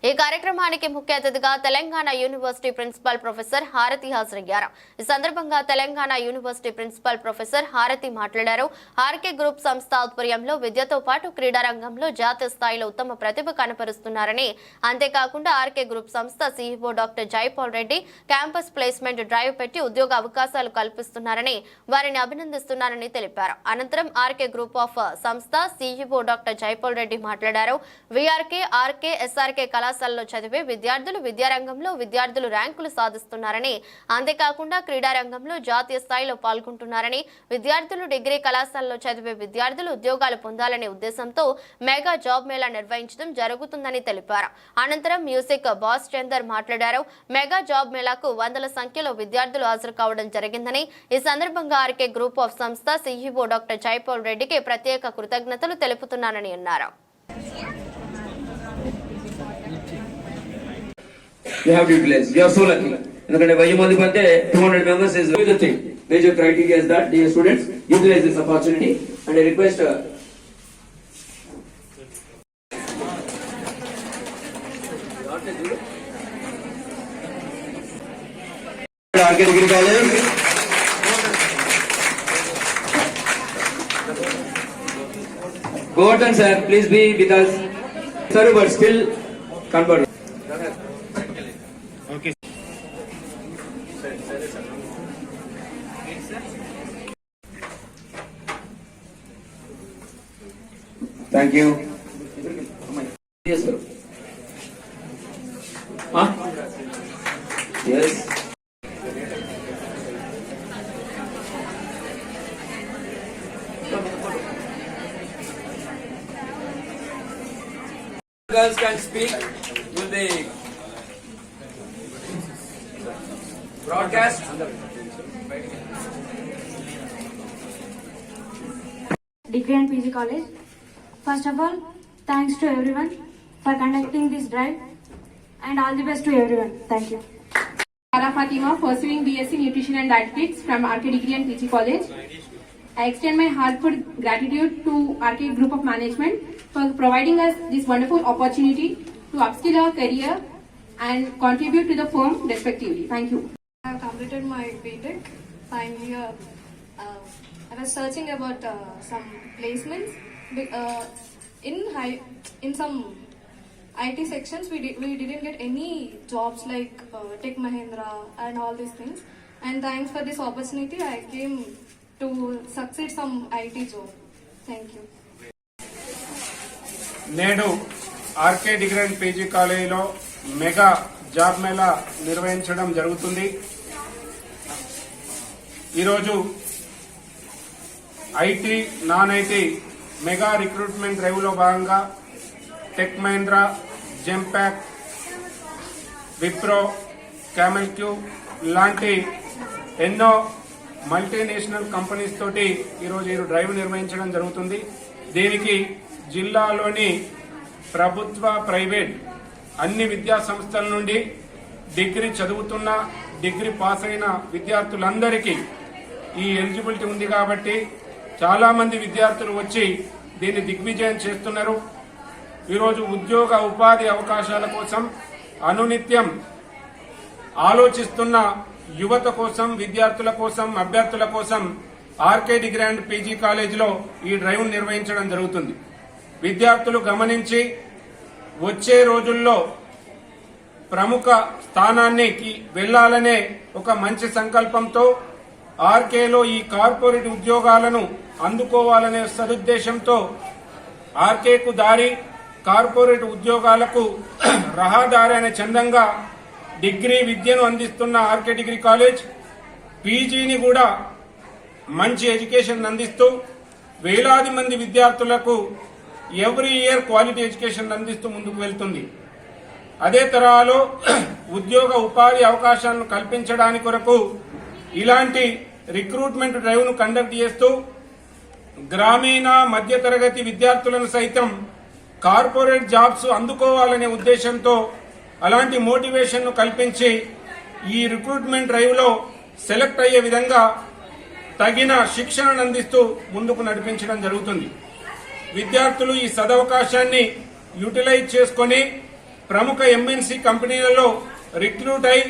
ఈ కార్యక్రమానికి ముఖ్య అతిథిగా తెలంగాణ యూనివర్సిటీ ప్రిన్సిపల్ ప్రొఫెసర్ హారతి హాజరయ్యారు. ఈ సందర్భంగా తెలంగాణ యూనివర్సిటీ ప్రిన్సిపల్ ప్రొఫెసర్ హారతి మాట్లాడారు. ఆర్కే గ్రూప్ సంస్థ ఆధ్వర్యంలో విద్యతో పాటు క్రీడా రంగంలో జాతీయ స్థాయిలో ఉత్తమ ప్రతిభ కనపరుస్తున్నారని, అంతేకాకుండా ఆర్కే గ్రూప్ సంస్థ CEO doctor Jaipal Reddy campus placement drive పెట్టి ఉద్యోగ అవకాశాలు కల్పిస్తున్నారని, వారిని అభినందిస్తున్నారని తెలిపారు. అనంతరం ఆర్కే గ్రూప్ ఆఫ్ సంస్థ సీఈఓ డాక్టర్ జైపాల్ రెడ్డి మాట్లాడారు. వీఆర్కే, ఆర్కే, ఎస్ఆర్కే కళాశాలలో చదివే విద్యార్థులు ర్యాంకులు సాధిస్తున్నారని, అంతేకాకుండా క్రీడా రంగంలో జాతీయ స్థాయిలో పాల్గొంటున్నారని, విద్యార్థులు డిగ్రీ కళాశాలలో చదివే విద్యార్థులు ఉద్యోగాలు పొందాలనే ఉద్దేశంతో మెగా జాబ్ మేళా నిర్వహించడం జరుగుతుందని తెలిపారు. అనంతరం మ్యూజిక్ బాస్ చందర్ మాట్లాడారు. మెగా జాబ్ మేళాకు వందల సంఖ్యలో విద్యార్థులు హాజరు కావడం జరిగిందని, ఈ సందర్భంగా ఆర్కే గ్రూప్ ఆఫ్ సంస్థ సీఈఓ డాక్టర్ జైపాల్ రెడ్డికి ప్రత్యేక కృతజ్ఞతలు తెలుపుతున్నానని అన్నారు. You have to utilize. You are so lucky. ఎందుకంటే 1000 మంది కంటే 200 members is the thing. Major criteria is that dear students utilize this opportunity and I request RK Degree College. Gordon sir, please be with us. Sorry, but still convert. Okay. Thank you. Yes, sir. Huh? Yes. Girls can speak. Will they broadcast? Degree and PG College. First of all, thanks to everyone for conducting this drive and all the best to everyone. Thank you. Sara Fatima, pursuing BSc Nutrition and Dietetics from RK Degree and PG College. I extend my heartfelt gratitude to RK Group of Management for providing us this wonderful opportunity to upskill our career and contribute to the firm respectively. Thank you. I have completed my BTech. Finally, I was searching about some placements. In some IT sections, we didn't get any jobs like Tech Mahindra and all these things. And thanks for this opportunity, I came to succeed some IT job. Thank you. నేడు RK degree and PG కాలేజీలో mega job మేళా నిర్వహించడం జరుగుతుంది. ఈరోజు IT, non IT mega recruitment డ్రైవ్లో భాగంగా Tech Mahindra, Genpact, Wipro, క్యామెల్ క్యూ లాంటి ఎన్నో మల్టీనేషనల్ కంపెనీస్ తోటి ఈరోజు ఈ డ్రైవ్ నిర్వహించడం జరుగుతుంది. దీనికి జిల్లాలోని ప్రభుత్వ, ప్రైవేట్ అన్ని విద్యా సంస్థల నుండి డిగ్రీ చదువుతున్న, డిగ్రీ పాస్ అయిన విద్యార్థులందరికీ ఈ ఎలిజిబిలిటీ ఉంది కాబట్టి చాలా మంది విద్యార్థులు వచ్చి దీన్ని దిగ్విజయం చేస్తున్నారు. ఈరోజు ఉద్యోగ ఉపాధి అవకాశాల కోసం అనునిత్యం ఆలోచిస్తున్న యువత కోసం, విద్యార్థుల కోసం, అభ్యర్థుల కోసం ఆర్కే డిగ్రీ అండ్ పీజీ కాలేజీలో ఈ డ్రైవ్ నిర్వహించడం జరుగుతుంది. విద్యార్థులు గమనించి వచ్చే రోజుల్లో ప్రముఖ స్థానానికి వెళ్లాలనే ఒక మంచి సంకల్పంతో ఆర్కేలో ఈ కార్పొరేట్ ఉద్యోగాలను అందుకోవాలనే సదుద్దేశంతో ఆర్కేకు దారి, కార్పొరేట్ ఉద్యోగాలకు రహదారి అనే చందంగా డిగ్రీ విద్యను అందిస్తున్న ఆర్కే డిగ్రీ కాలేజ్ పీజీని కూడా మంచి ఎడ్యుకేషన్ అందిస్తూ వేలాది మంది విద్యార్థులకు ఎవ్రీ ఇయర్ క్వాలిటీ ఎడ్యుకేషన్ అందిస్తూ ముందుకు వెళ్తుంది. అదే తరహాలో ఉద్యోగ ఉపాధి అవకాశాలను కల్పించడానికి కొరకు ఇలాంటి రిక్రూట్మెంట్ డ్రైవ్ను కండక్ట్ చేస్తూ గ్రామీణ మధ్యతరగతి విద్యార్థులను సైతం కార్పొరేట్ జాబ్స్ అందుకోవాలనే ఉద్దేశంతో అలాంటి మోటివేషన్ను కల్పించి ఈ రిక్రూట్మెంట్ డ్రైవ్లో సెలెక్ట్ అయ్యే విధంగా తగిన శిక్షణను అందిస్తూ ముందుకు నడిపించడం జరుగుతుంది. విద్యార్థులు ఈ సదవకాశాన్ని యూటిలైజ్ చేసుకొని ప్రముఖ ఎంఎన్సి కంపెనీలలో రిక్రూట్ అయి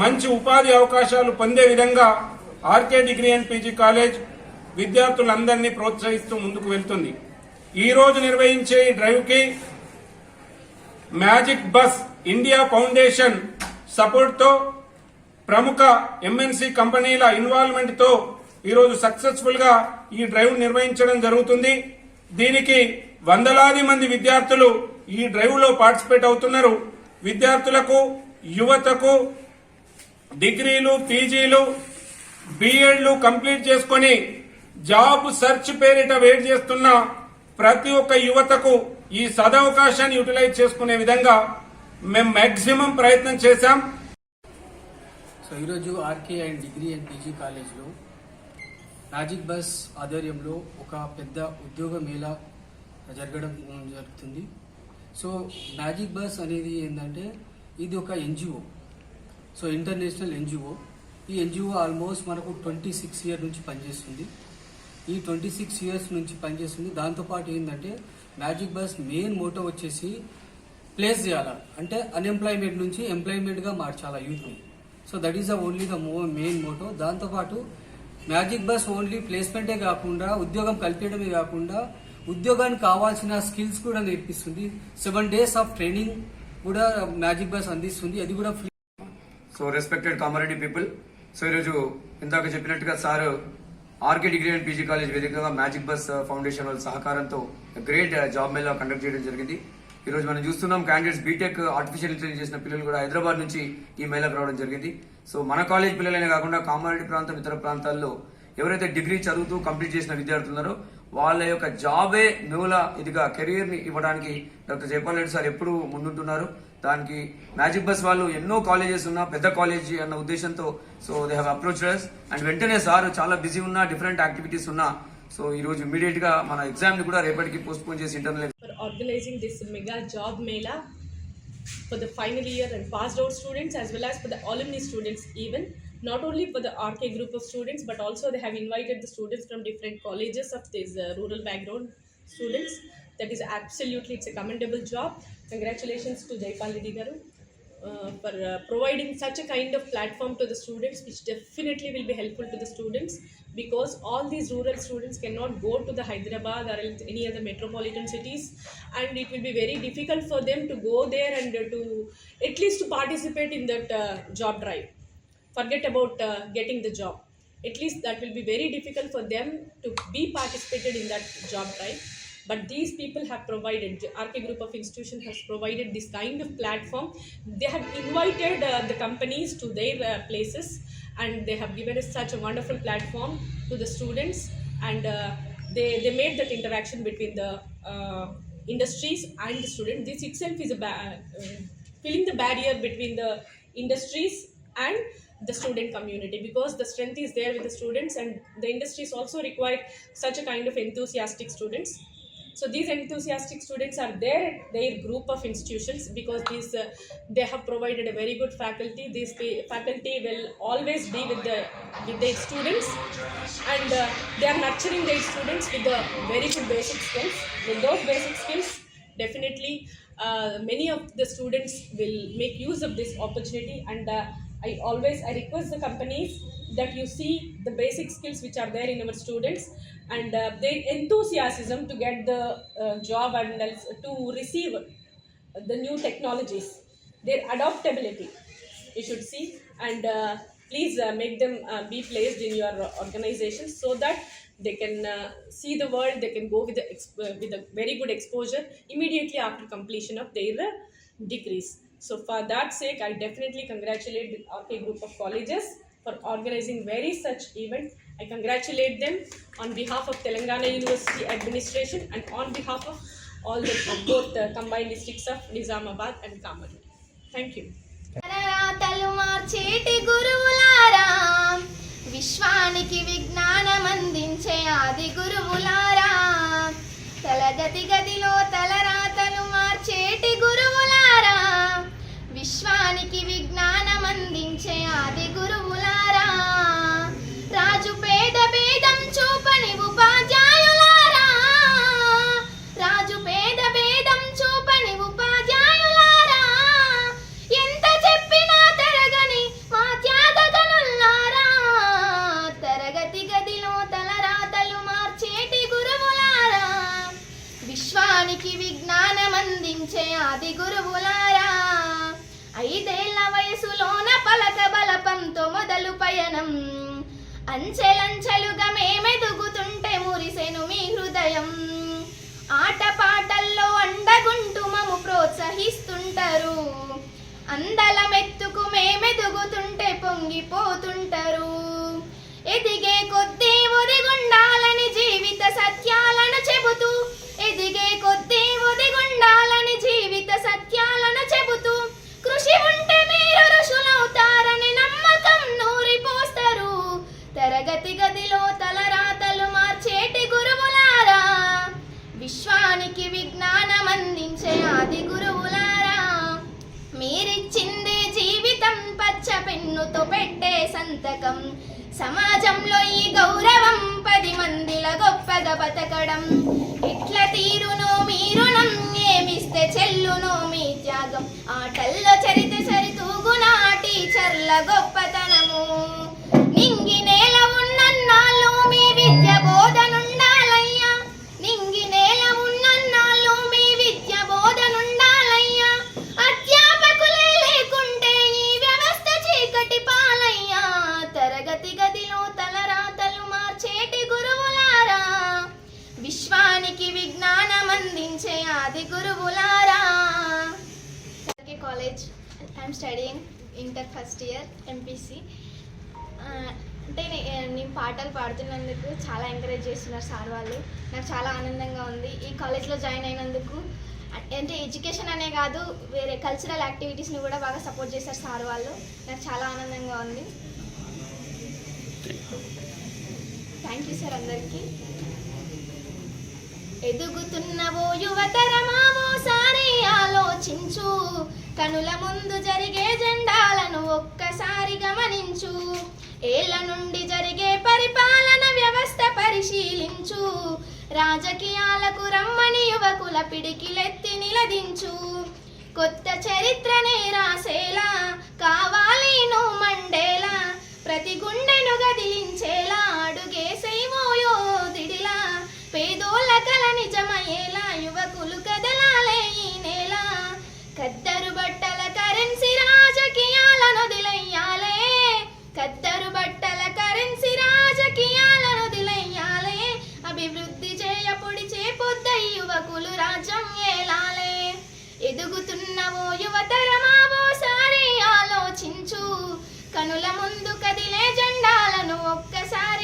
మంచి ఉపాధి అవకాశాలు పొందే విధంగా RK degree and PG college విద్యార్థులందరినీ ప్రోత్సహిస్తూ ముందుకు వెళ్తుంది. ఈ రోజు నిర్వహించే ఈ డ్రైవ్ కి magic bus India foundation support తో ప్రముఖ ఎంఎన్సి కంపెనీల ఇన్వాల్వ్మెంట్ తో ఈరోజు సక్సెస్ఫుల్ గా ఈ డ్రైవ్ నిర్వహించడం జరుగుతుంది. దీనికి వందలాది మంది విద్యార్థులు ఈ డ్రైవ్ లో పార్టిసిపేట్ అవుతున్నారు. విద్యార్థులకు, యువతకు డిగ్రీలు, పీజీలు, బిఎడ్లు కంప్లీట్ చేసుకుని జాబ్ సెర్చ్ పేరిట వెయిట్ చేస్తున్న ప్రతి ఒక్క యువతకు ఈ సదవకాశాన్ని యూటిలైజ్ చేసుకునే విధంగా మేము మాక్సిమం ప్రయత్నం చేశాం. సో ఈరోజు RK and degree and PG కాలేజ్లో మ్యాజిక్ బస్ ఆధ్వర్యంలో ఒక పెద్ద ఉద్యోగ మేళా జరుగుతుంది. సో మ్యాజిక్ బస్ అనేది ఏంటంటే ఇది ఒక ఎన్జిఓ, సో ఇంటర్నేషనల్ ఎన్జిఓ. ఈ ఎన్జిఓ ఆల్మోస్ట్ మనకు 26 ఇయర్ నుంచి పనిచేస్తుంది. ఈ 26 ఇయర్స్ నుంచి పనిచేస్తుంది. దాంతోపాటు ఏంటంటే మ్యాజిక్ బస్ మెయిన్ మోటో వచ్చేసి ప్లేస్ చేయాలా, అంటే అన్ఎంప్లాయ్మెంట్ నుంచి ఎంప్లాయ్మెంట్గా మార్చాలా యూత్ని. So that is only the main motto. దాంతోపాటు మ్యాజిక్ బస్ ఓన్లీ ప్లేస్మెంటే కాకుండా ఉద్యోగం కల్పించడమే కాకుండా ఉద్యోగానికి కావాల్సిన స్కిల్స్ కూడా నేర్పిస్తుంది. 7 days ఆఫ్ ట్రైనింగ్ కూడా మ్యాజిక్ బస్ అందిస్తుంది. అది కూడా free. So respected Kamareddy people, so ఈరోజు ఇందాక చెప్పినట్టుగా sir RK degree and PG college వేదికగా మ్యాజిక్ బస్ ఫౌండేషన్ వాళ్ళ సహకారంతో గ్రేట్ జాబ్ మేళా కండక్ట్ చేయడం జరిగింది. ఈ రోజు మనం చూస్తున్నాం క్యాండిడేట్స్ బీటెక్ ఆర్టిఫిషియల్ ఇంటెలిజెన్స్ చేసిన పిల్లలు కూడా హైదరాబాద్ నుంచి ఈ మేళాకు రావడం జరిగింది. సో మన కాలేజ్ పిల్లలైనా కాకుండా కామారెడ్డి ప్రాంతం, ఇతర ప్రాంతాల్లో ఎవరైతే డిగ్రీ చదువుతూ కంప్లీట్ చేసిన విద్యార్థులు ఉన్నారో వాళ్ళ యొక్క జాబే మూల ఇదిగా కెరీర్ ని ఇవ్వడానికి డాక్టర్ జైపాల్ రెడ్డి సార్ ఎప్పుడు ముందుంటున్నారు. దానికి మ్యాజిక్ బస్ వాళ్ళు ఎన్నో కాలేజెస్ ఉన్నా పెద్ద కాలేజీ అన్న ఉద్దేశంతో so they have approached us and వెంటనే సార్ చాలా బిజీ ఉన్నా, డిఫరెంట్ యాక్టివిటీస్ ఉన్నా, సో ఈ రోజు ఇమీడియట్ గా మన ఎగ్జామ్ ని కూడా రేపటికి పోస్ట్ పోన్ చేసి internal for organizing this mega job mela for the final year and passed out students as well as for the alumni students, even not only for the RK group of students but also they have invited the students from different colleges of this rural background students. That is absolutely, it's a commendable job. Congratulations to Jaipal Reddy garu for providing such a kind of platform to the students, which definitely will be helpful to the students, because all these rural students cannot go to the Hyderabad or any other metropolitan cities, and it will be very difficult for them to go there and to at least to participate in that job drive. Forget about getting the job. At least that will be very difficult for them to be participated in that job drive. But these people have provided, RK group of institution has provided this kind of platform. They have invited the companies to their places, and they have given us such a wonderful platform to the students, and they made that interaction between the industries and the students. This itself is filling the barrier between the industries and the student community, because the strength is there with the students, and the industries also require such a kind of enthusiastic students. So these enthusiastic students are there at their group of institutions, because they have provided a very good faculty. This faculty will always be with their students, and they are nurturing their students with the very good basic skills. With those basic skills, definitely many of the students will make use of this opportunity, and I request the companies that you see the basic skills which are there in our students, and their enthusiasm to get the job and to receive the new technologies, their adaptability you should see, and please make them be placed in your organizations so that they can see the world. They can go with a very good exposure immediately after completion of their degrees. So for that sake, I definitely congratulate the RK group of colleges for organizing very such event. I congratulate them on behalf of Telangana University Administration and on behalf of all the both combined districts of Nizamabad and Kamarudi. Thank you. తలరాతలు మార్చేటి గురువులారా, విశ్వానికి విజ్ఞానం అందించే ఆది గురువులారా, తలగతి గదిలో తలరాతలు మార్చేటి గురువులారా, విశ్వానికి విజ్ఞానం అందించే ఆది గురువులారా, రాజు పేద భేదం చూపని ఉపాధ్యాయులారా, రాజు పేద భేదం చూపని ఉపాధ్యాయులారా, 5 ఏళ్ల వయసులోన పలక బలపంతో మొదలు పయనం అంచెలంచెలుగా మేమెదుగుతుంటే మురిసెను మీ హృదయం ఆటపాటల్లో అండగుంటూ మము ప్రోత్సహిస్తుంటారు అందలమెత్తుకు మేమెదుగుతుంటే పొంగిపోతుంటారు ఎదిగే కొద్దీ ఒదిగుండాలని జీవిత సత్యాలను చెబుతూ ఎదిగే కొద్దీ ఒదిగుండాలని జీవిత సత్యాలను చెబుతూ కృషి ఉంటే మీరు ఋషులవుతారని నమ్మకం నూరిపోస్తారు తరగతి గదిలో తలరాతలు మార్చేటి గురువులారా విశ్వానికి విజ్ఞానం అందించే ఆది గురువులారా మీరిచ్చిందే జీవితం పచ్చ పెన్నుతో పెట్టే సంతకం సమాజంలో ఈ గౌరవం 10 మందిల గొప్పగా బతకడం ఎట్ల తీరునో మీరునం ఏమిస్తే చెల్లునో మీ త్యాగం ఆటల్లో చరిత సరితూగునా టీచర్ల గొప్పతనము నింగి నేల ఉన్నన్నాళ్ళు మీ విద్య బోధనుండాలయ్యా నింగి నేల ఉన్నన్నాళ్ళు మీ విద్య బోధనుండాలయ్యా అధ్యాపకులే లేకుంటే ఈ వ్యవస్థ చీకటి పాలయ్యా తరగతి గదిలో తలరాతలు మార్చేటి గురువులారా విశ్వానికి విజ్ఞానం అందించే ఆది గురువులారా college I'm studying inter first year MPC అంటే నేను పాటలు పాడుతున్నందుకు చాలా ఎంకరేజ్ చేస్తున్నారు సార్ వాళ్ళు నాకు చాలా ఆనందంగా ఉంది ఈ కాలేజ్లో జాయిన్ అయినందుకు అంటే ఎడ్యుకేషన్ అనే కాదు వేరే కల్చరల్ యాక్టివిటీస్ని కూడా బాగా సపోర్ట్ చేశారు సార్ వాళ్ళు నాకు చాలా ఆనందంగా ఉంది థ్యాంక్ యూ సార్ అందరికీ ఎదుగుతున్నవో యువతరమావో సారి ఆలోచించు కనుల ముందు జరిగే జెండాలను ఒక్కసారి గమనించు ఏళ్ల నుండి జరిగే పరిపాలన వ్యవస్థ పరిశీలించు రాజకీయాలకు రమ్మని యువకుల పిడికిలెత్తి నిలదించు కొత్త చరిత్రనే రాసేలా కావాలి నువ్వు మండేలా ప్రతి గుండెను గదిలించేలా అడుగేసేమో యోధుడిలా పేదోళ్ళ కల నిజమయ్యేలా యువకులు కదలాలే ఈ నేల కద్దరు బట్టల కరెన్సీ రాజకీయాలను వదిలెయ్యాలే కద్దరు బట్టల కరెన్సీ రాజకీయాలను వదిలెయ్యాలే అభివృద్ధి చేయపొడిచే పొద్దై యువకులు రాజ్యం ఏలాలే ఎదుగుతున్నవో యువతరమావో సారి ఆలోచించు కనుల ముందు కదిలే జెండాలను ఒక్కసారి